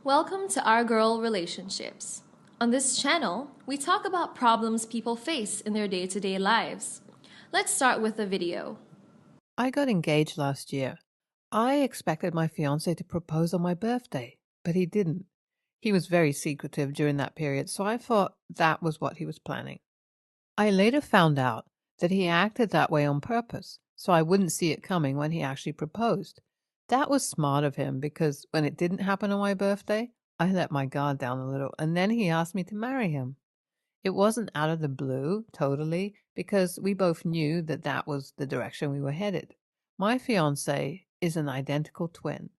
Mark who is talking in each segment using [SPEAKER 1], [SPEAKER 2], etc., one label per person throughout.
[SPEAKER 1] Welcome to Our Girl Relationships. On this channel, we talk about problems people face in their day-to-day lives. Let's start with a video.
[SPEAKER 2] I got engaged last year. I expected my fiancé to propose on my birthday, but he didn't. He was very secretive during that period, so I thought that was what he was planning. I later found out that he acted that way on purpose, so I wouldn't see it coming when he actually proposed. That was smart of him because when it didn't happen on my birthday, I let my guard down a little, and then he asked me to marry him. It wasn't out of the blue, totally, because we both knew that that was the direction we were headed. My fiancé is an identical twin.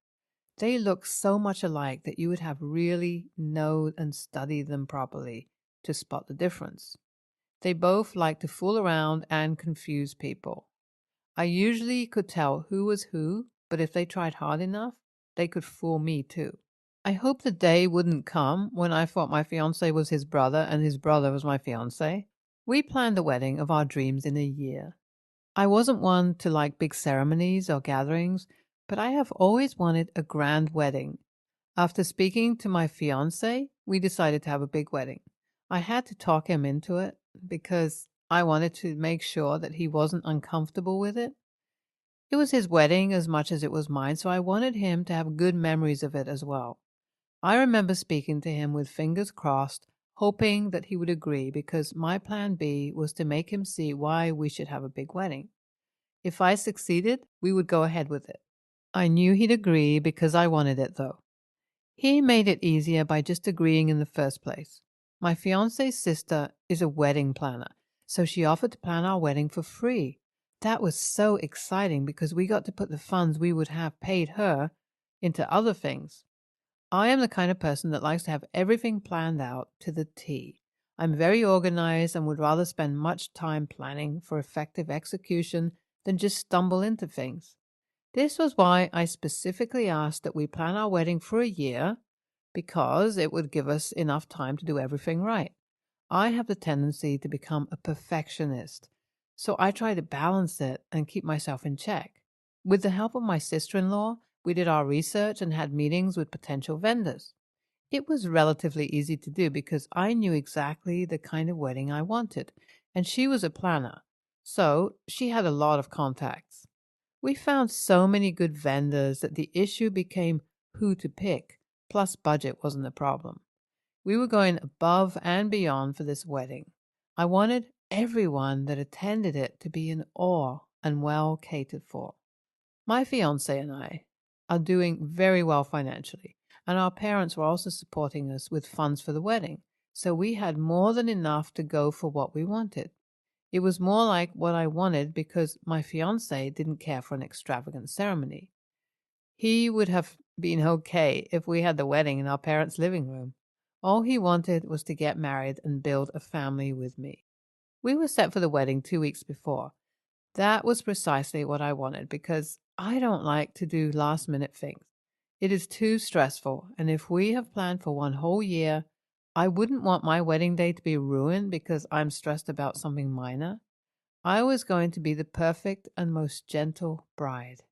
[SPEAKER 2] They look so much alike that you would have really know and study them properly to spot the difference. They both like to fool around and confuse people. I usually could tell who was who, but if they tried hard enough, they could fool me too. I hope the day wouldn't come when I thought my fiancé was his brother and his brother was my fiancé. We planned the wedding of our dreams in a year. I wasn't one to like big ceremonies or gatherings, but I have always wanted a grand wedding. After speaking to my fiancé, we decided to have a big wedding. I had to talk him into it because I wanted to make sure that he wasn't uncomfortable with it. It was his wedding as much as it was mine, so I wanted him to have good memories of it as well. I remember speaking to him with fingers crossed, hoping that he would agree because my plan B was to make him see why we should have a big wedding. If I succeeded, we would go ahead with it. I knew he'd agree because I wanted it though. He made it easier by just agreeing in the first place. My fiancé's sister is a wedding planner, so she offered to plan our wedding for free. That was so exciting because we got to put the funds we would have paid her into other things. I am the kind of person that likes to have everything planned out to the T. I'm very organized and would rather spend much time planning for effective execution than just stumble into things. This was why I specifically asked that we plan our wedding for a year, because it would give us enough time to do everything right. I have the tendency to become a perfectionist, so I try to balance it and keep myself in check. With the help of my sister-in-law, we did our research and had meetings with potential vendors. It was relatively easy to do because I knew exactly the kind of wedding I wanted, and she was a planner, so she had a lot of contacts. We found so many good vendors that the issue became who to pick, plus budget wasn't a problem. We were going above and beyond for this wedding. I wanted everyone that attended it to be in awe and well catered for. My fiancé and I are doing very well financially, and our parents were also supporting us with funds for the wedding, so we had more than enough to go for what we wanted. It was more like what I wanted because my fiancé didn't care for an extravagant ceremony. He would have been okay if we had the wedding in our parents' living room. All he wanted was to get married and build a family with me. We were set for the wedding 2 weeks before. That was precisely what I wanted because I don't like to do last-minute things. It is too stressful, and if we have planned for one whole year, I wouldn't want my wedding day to be ruined because I'm stressed about something minor. I was going to be the perfect and most gentle bride.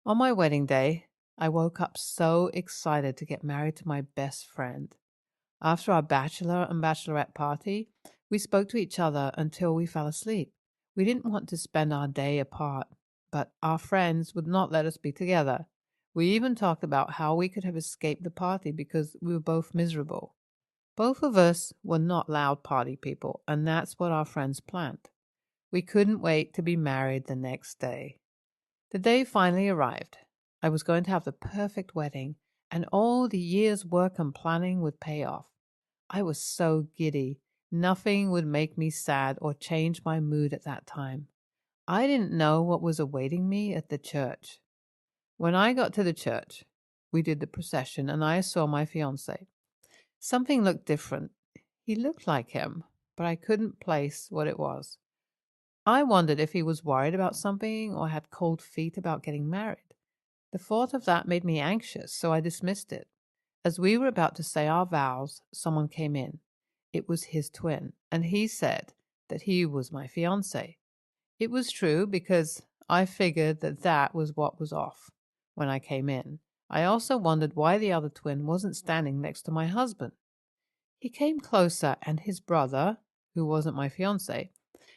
[SPEAKER 2] On my wedding day, I woke up so excited to get married to my best friend. After our bachelor and bachelorette party, we spoke to each other until we fell asleep. We didn't want to spend our day apart, but our friends would not let us be together. We even talked about how we could have escaped the party because we were both miserable. Both of us were not loud party people, and that's what our friends planned. We couldn't wait to be married the next day. The day finally arrived. I was going to have the perfect wedding, and all the year's work and planning would pay off. I was so giddy. Nothing would make me sad or change my mood at that time. I didn't know what was awaiting me at the church. When I got to the church, we did the procession, and I saw my fiancé. Something looked different. He looked like him, but I couldn't place what it was. I wondered if he was worried about something or had cold feet about getting married. The thought of that made me anxious, so I dismissed it. As we were about to say our vows, someone came in. It was his twin, and he said that he was my fiancé. It was true because I figured that was what was off when I came in. I also wondered why the other twin wasn't standing next to my husband. He came closer, and his brother, who wasn't my fiancé,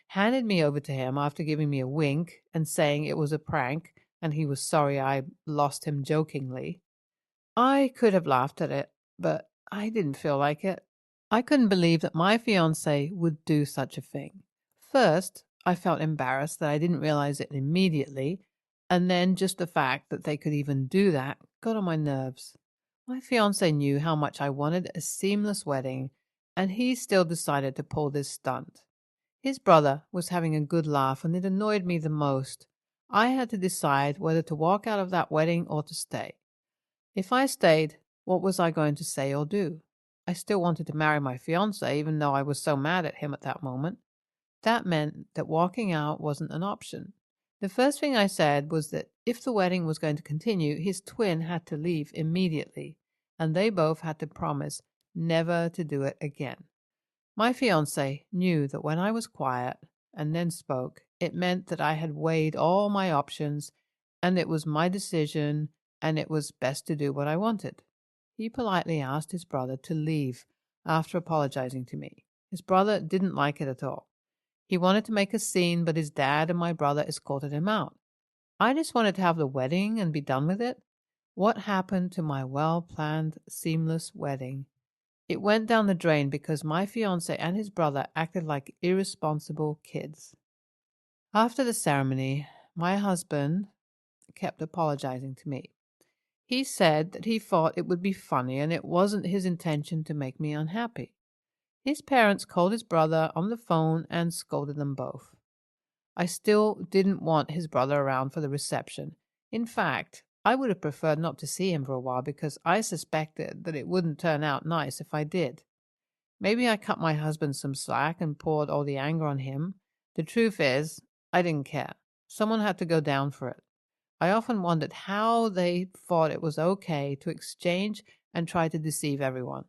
[SPEAKER 2] handed me over to him after giving me a wink and saying it was a prank and he was sorry I lost him jokingly. I could have laughed at it, but I didn't feel like it. I couldn't believe that my fiancé would do such a thing. First, I felt embarrassed that I didn't realize it immediately, and then just the fact that they could even do that got on my nerves. My fiancé knew how much I wanted a seamless wedding, and he still decided to pull this stunt. His brother was having a good laugh, and it annoyed me the most. I had to decide whether to walk out of that wedding or to stay. If I stayed, what was I going to say or do? I still wanted to marry my fiancé, even though I was so mad at him at that moment. That meant that walking out wasn't an option. The first thing I said was that if the wedding was going to continue, his twin had to leave immediately, and they both had to promise never to do it again. My fiancé knew that when I was quiet and then spoke, it meant that I had weighed all my options and it was my decision and it was best to do what I wanted. He politely asked his brother to leave after apologizing to me. His brother didn't like it at all. He wanted to make a scene, but his dad and my brother escorted him out. I just wanted to have the wedding and be done with it. What happened to my well-planned, seamless wedding? It went down the drain because my fiancé and his brother acted like irresponsible kids. After the ceremony, my husband kept apologizing to me. He said that he thought it would be funny and it wasn't his intention to make me unhappy. His parents called his brother on the phone and scolded them both. I still didn't want his brother around for the reception. In fact, I would have preferred not to see him for a while because I suspected that it wouldn't turn out nice if I did. Maybe I cut my husband some slack and poured all the anger on him. The truth is, I didn't care. Someone had to go down for it. I often wondered how they thought it was okay to exchange and try to deceive everyone.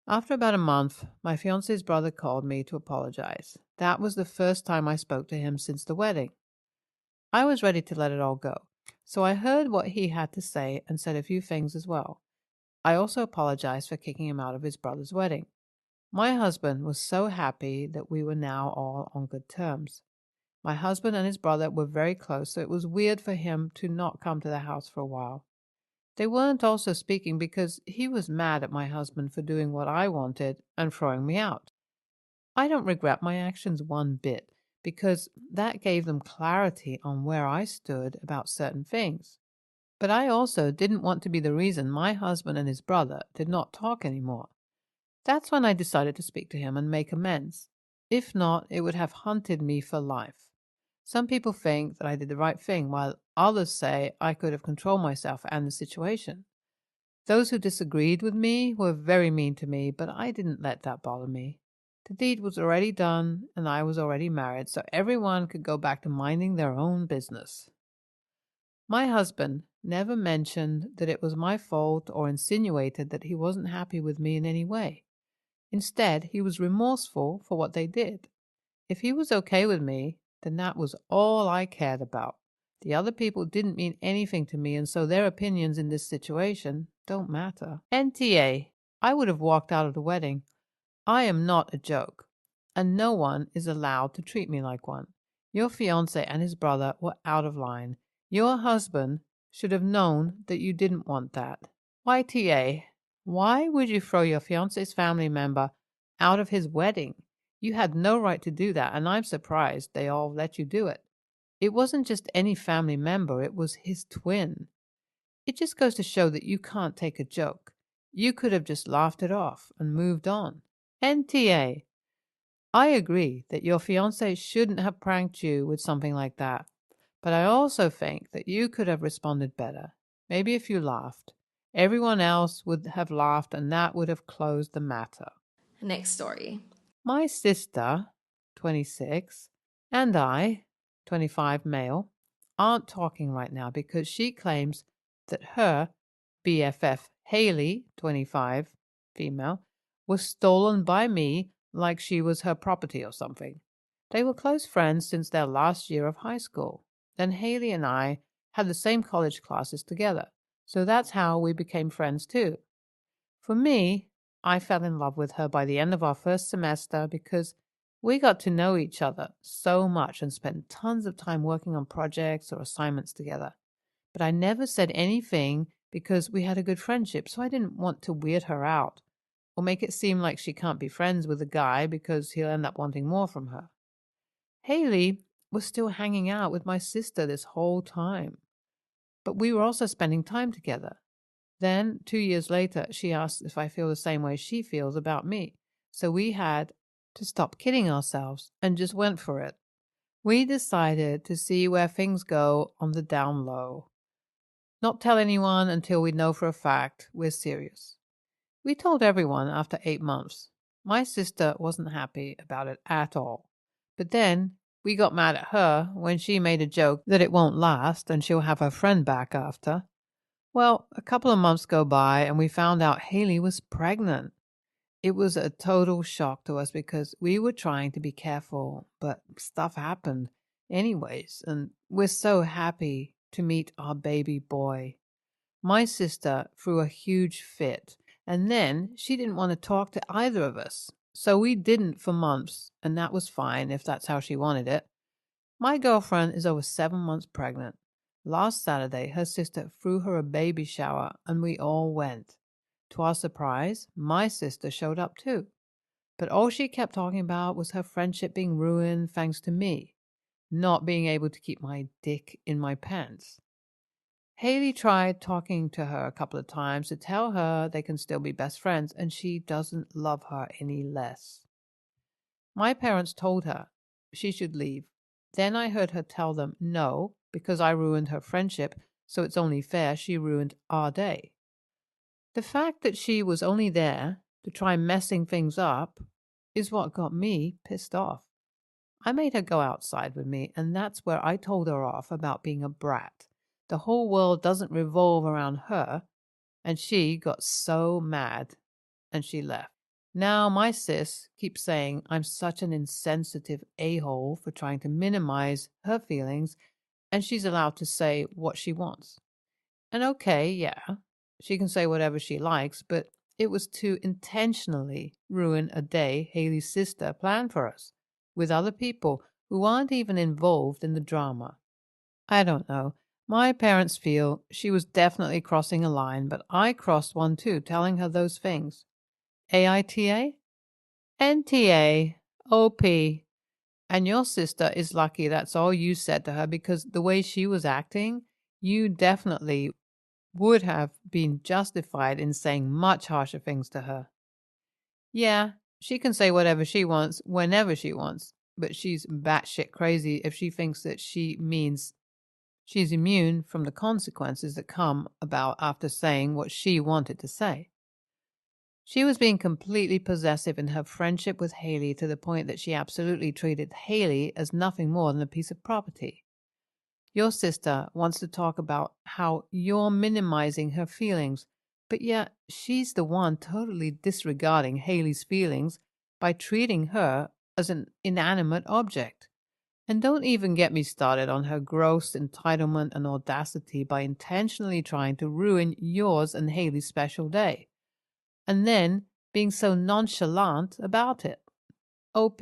[SPEAKER 2] After about a month, my fiancé's brother called me to apologize. That was the first time I spoke to him since the wedding. I was ready to let it all go, so I heard what he had to say and said a few things as well. I also apologized for kicking him out of his brother's wedding. My husband was so happy that we were now all on good terms. My husband and his brother were very close, so it was weird for him to not come to the house for a while. They weren't also speaking because he was mad at my husband for doing what I wanted and throwing me out. I don't regret my actions one bit because that gave them clarity on where I stood about certain things. But I also didn't want to be the reason my husband and his brother did not talk anymore. That's when I decided to speak to him and make amends. If not, it would have haunted me for life. Some people think that I did the right thing, while others say I could have controlled myself and the situation. Those who disagreed with me were very mean to me, but I didn't let that bother me. The deed was already done, and I was already married, so everyone could go back to minding their own business. My husband never mentioned that it was my fault or insinuated that he wasn't happy with me in any way. Instead, he was remorseful for what they did. If he was okay with me, then that was all I cared about. The other people didn't mean anything to me, and so their opinions in this situation don't matter. NTA, I would have walked out of the wedding. I am not a joke, and no one is allowed to treat me like one. Your fiancé and his brother were out of line. Your husband should have known that you didn't want that. YTA, why would you throw your fiancé's family member out of his wedding? You had no right to do that, and I'm surprised they all let you do it. It wasn't just any family member, it was his twin. It just goes to show that you can't take a joke. You could have just laughed it off and moved on. NTA, I agree that your fiancé shouldn't have pranked you with something like that, but I also think that you could have responded better. Maybe if you laughed. Everyone else would have laughed, and that would have closed the matter.
[SPEAKER 1] Next story.
[SPEAKER 2] My sister, 26, and I, 25 male, aren't talking right now because she claims that her BFF, Haley, 25, female, was stolen by me like she was her property or something. They were close friends since their last year of high school. Then Haley and I had the same college classes together, so that's how we became friends too. For me, I fell in love with her by the end of our first semester because we got to know each other so much and spent tons of time working on projects or assignments together. But I never said anything because we had a good friendship, so I didn't want to weird her out or make it seem like she can't be friends with a guy because he'll end up wanting more from her. Haley was still hanging out with my sister this whole time, but we were also spending time together. Then, 2 years later, she asked if I feel the same way she feels about me. So we had to stop kidding ourselves and just went for it. We decided to see where things go on the down low. Not tell anyone until we know for a fact we're serious. We told everyone after 8 months. My sister wasn't happy about it at all. But then we got mad at her when she made a joke that it won't last and she'll have her friend back after. Well, a couple of months go by and we found out Haley was pregnant. It was a total shock to us because we were trying to be careful, but stuff happened anyways, and we're so happy to meet our baby boy. My sister threw a huge fit, and then she didn't want to talk to either of us. So we didn't for months, and that was fine if that's how she wanted it. My girlfriend is over 7 months pregnant. Last Saturday, her sister threw her a baby shower, and we all went. To our surprise, my sister showed up too. But all she kept talking about was her friendship being ruined thanks to me, not being able to keep my dick in my pants. Haley tried talking to her a couple of times to tell her they can still be best friends, and she doesn't love her any less. My parents told her she should leave. Then I heard her tell them no, because I ruined her friendship, so it's only fair she ruined our day. The fact that she was only there to try messing things up is what got me pissed off. I made her go outside with me, and that's where I told her off about being a brat. The whole world doesn't revolve around her, and she got so mad, and she left. Now my sis keeps saying I'm such an insensitive a-hole for trying to minimize her feelings, and she's allowed to say what she wants. And okay, yeah, she can say whatever she likes, but it was to intentionally ruin a day Haley's sister planned for us with other people who aren't even involved in the drama. I don't know. My parents feel she was definitely crossing a line, but I crossed one too, telling her those things. AITA? NTA? OP? And your sister is lucky that's all you said to her because the way she was acting, you definitely would have been justified in saying much harsher things to her. Yeah, she can say whatever she wants, whenever she wants, but she's batshit crazy if she thinks that she means she's immune from the consequences that come about after saying what she wanted to say. She was being completely possessive in her friendship with Haley to the point that she absolutely treated Haley as nothing more than a piece of property. Your sister wants to talk about how you're minimizing her feelings, but yet she's the one totally disregarding Haley's feelings by treating her as an inanimate object. And don't even get me started on her gross entitlement and audacity by intentionally trying to ruin yours and Haley's special day, and then being so nonchalant about it. OP,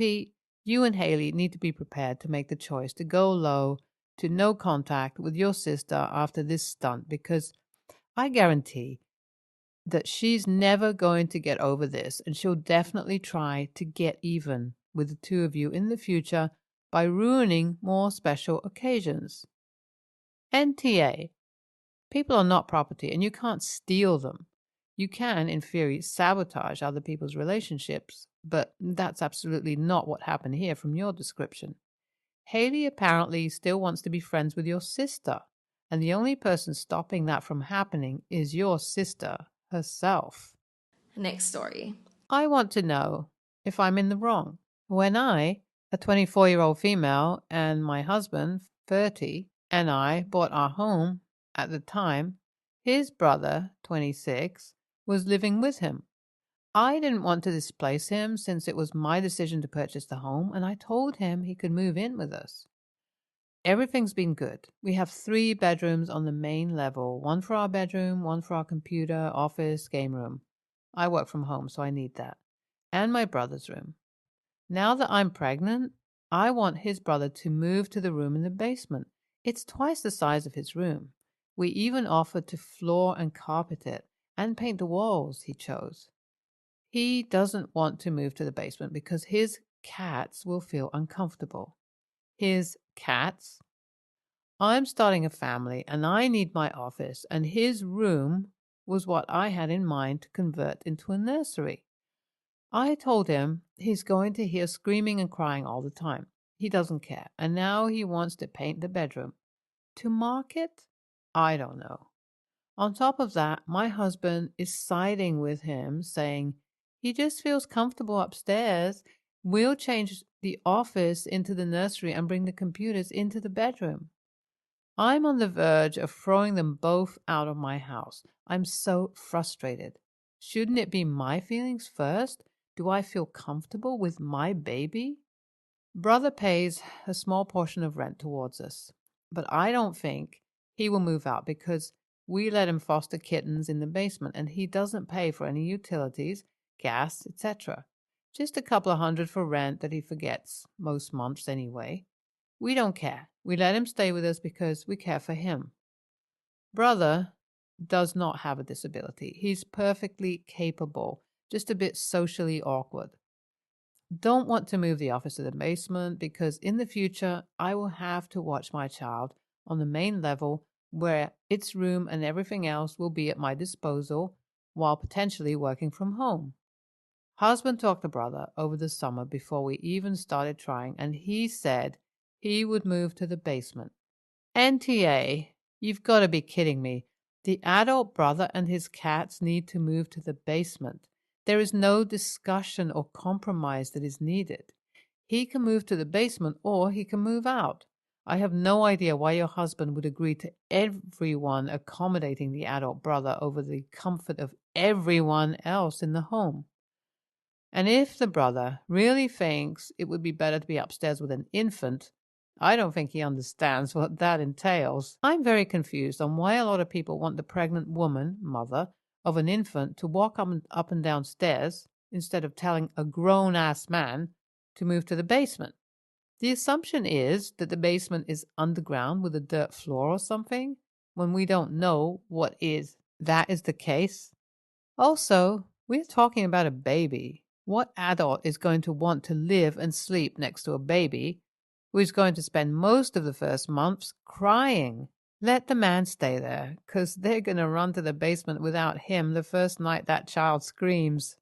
[SPEAKER 2] you and Haley need to be prepared to make the choice to go low to no contact with your sister after this stunt because I guarantee that she's never going to get over this and she'll definitely try to get even with the two of you in the future by ruining more special occasions. NTA. People are not property and you can't steal them. You can, in theory, sabotage other people's relationships, but that's absolutely not what happened here from your description. Haley apparently still wants to be friends with your sister, and the only person stopping that from happening is your sister herself.
[SPEAKER 1] Next story.
[SPEAKER 2] I want to know if I'm in the wrong. When I, a 24-year-old female, and my husband, 30, and I bought our home at the time, his brother, 26, was living with him. I didn't want to displace him since it was my decision to purchase the home, and I told him he could move in with us. everything's been good. We have 3 bedrooms on the main level, 1 for our bedroom, 1 for our computer, office, game room. I work from home, so I need that. And my brother's room. Now that I'm pregnant, I want his brother to move to the room in the basement. It's twice the size of his room. We even offered to floor and carpet it and paint the walls he chose. He doesn't want to move to the basement because his cats will feel uncomfortable. His cats? I'm starting a family and I need my office, and his room was what I had in mind to convert into a nursery. I told him he's going to hear screaming and crying all the time. He doesn't care, and now he wants to paint the bedroom. To market? I don't know. On top of that, my husband is siding with him, saying he just feels comfortable upstairs. We'll change the office into the nursery and bring the computers into the bedroom. I'm on the verge of throwing them both out of my house. I'm so frustrated. Shouldn't it be my feelings first? Do I feel comfortable with my baby? Brother pays a small portion of rent towards us, but I don't think he will move out because we let him foster kittens in the basement and he doesn't pay for any utilities, gas, etc. Just a couple of hundred for rent that he forgets most months anyway. We don't care. We let him stay with us because we care for him. Brother does not have a disability. He's perfectly capable, just a bit socially awkward. Don't want to move the office to the basement because in the future I will have to watch my child on the main level where its room and everything else will be at my disposal while potentially working from home. Husband talked to brother over the summer before we even started trying, and he said he would move to the basement. NTA, you've got to be kidding me. The adult brother and his cats need to move to the basement. There is no discussion or compromise that is needed. He can move to the basement or he can move out. I have no idea why your husband would agree to everyone accommodating the adult brother over the comfort of everyone else in the home. And if the brother really thinks it would be better to be upstairs with an infant, I don't think he understands what that entails. I'm very confused on why a lot of people want the pregnant woman, mother, of an infant to walk up and down stairs instead of telling a grown-ass man to move to the basement. The assumption is that the basement is underground with a dirt floor or something, when we don't know that is the case. Also, we're talking about a baby. What adult is going to want to live and sleep next to a baby who is going to spend most of the first months crying? Let the man stay there, because they're going to run to the basement without him the first night that child screams.